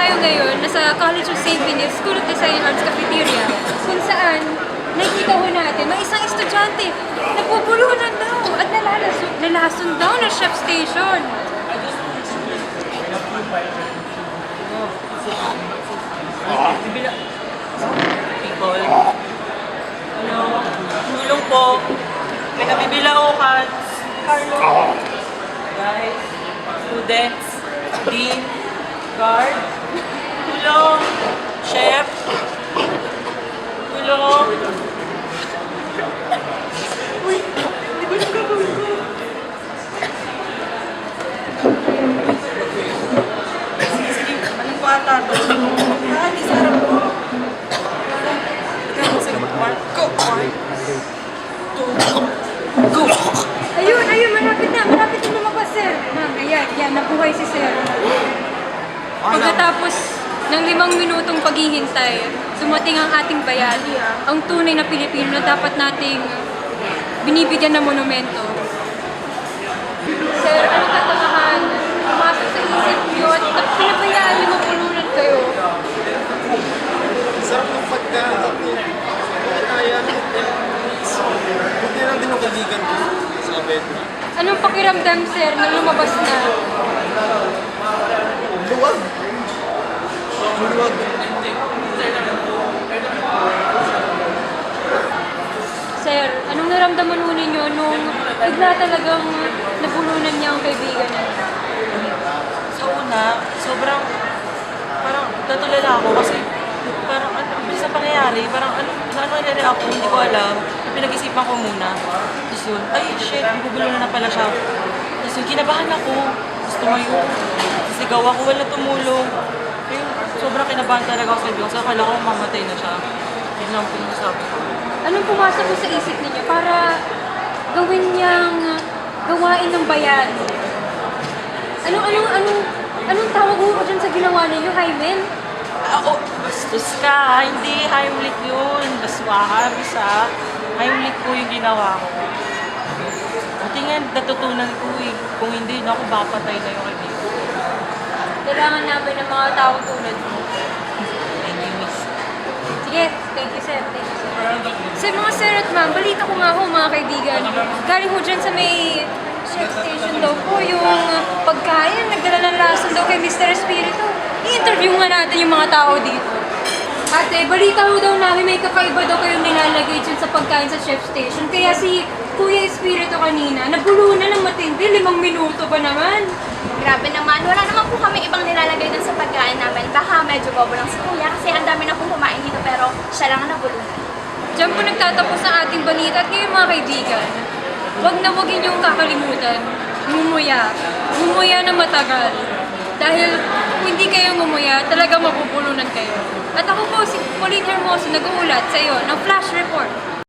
tayo ngayon, nasa College of St. Benilde School of Design and Arts Cafeteria, kung saan nakikita ho natin, may isang estudyante, nagpupulunan daw at nalason daw ng chef station. People, ano, tulong po. May nabibila ako Carlo, guys, students, dean, guard, tulong, chef, tulong. Uy, di ba yung gagawin ko? Sige, anong bata to? Di sarap ko. Go! Ayun, malapit na lumabas, sir. Ma'am, yan, nabuhay si sir. Pagkatapos ng 5 minutong paghihintay, dumating ang ating bayani, ang tunay na Pilipino na dapat nating binibigyan ng monumento. Sir, anong katamahan? Pumasok sa isip niyo at pinabayaan niyo mapulunan kayo. Sarap ng pagkahat ko. Kaya, buti lang din ang kaibigan ko sa Abedna. Anong pakiramdam, sir, na lumabas na? Luwag. Luwag. Sir, anong naramdaman mo ninyo nung bigla talagang nabulunan niya ang kaibigan niya? Sa una, sobrang parang natulala ako kasi parang ang bilis na pangyayari, parang saan mangyayari ako, hindi ko alam. Pinag-isipan ko muna. Tapos yun, ay shit, bubulunan na pala siya. Tapos yun, kinabahan ako. Tapos tumayo. Sisigaw ako, wala tumulong. Ayun, sobrang kinabahan talaga ako sa ibig. Kasi akala ko mamatay na siya. Yun lang pinasabi ko. Anong pumasok po sa isip ninyo para gawin niyang gawain ng bayan? Anong tawag mo dyan sa ginawa ninyo, Hymen? Ako, bastos ka. Hindi, Heimlich yun. Baswahan, bisa. Heimlich po yung ginawa ko. Buti nga, natutunan ko eh. Kung hindi, naku, papatay na yung kaibigan. Kailangan namin ng mga tao tulad mo. Thank you, miss. Sige, thank you, sir. Thank you, sir. Sir, mga sir at ma'am, balita ko nga ho, mga kaibigan. Galing ho dyan sa may chef station daw po, yung pagkain, nagdala ng lason daw kay Mr. Espiritu. I-interview nga natin yung mga tao dito. Ate, balita ho daw namin may kakaiba daw kayong nilalagay dyan sa pagkain sa chef station. Kaya si Kuya Espiritu kanina, nabulunan ng matindi, 5 minuto ba naman? Grabe naman, wala naman po kami ibang nilalagay dun sa pagkain namin. Baka medyo bobo lang si Kuya kasi ang dami na pong kumain dito pero siya lang ang nabulunan. Diyan po nagtatapos ang ating balita at ngayon mga kaibigan, huwag na huwag inyong kakalimutan, ngumuya. Ngumuya na matagal. Dahil kung hindi kayo ngumuya, talaga mabubulunan kayo. At ako po si Pauline Hermoso, nag-uulat sa iyo ng Flash Report.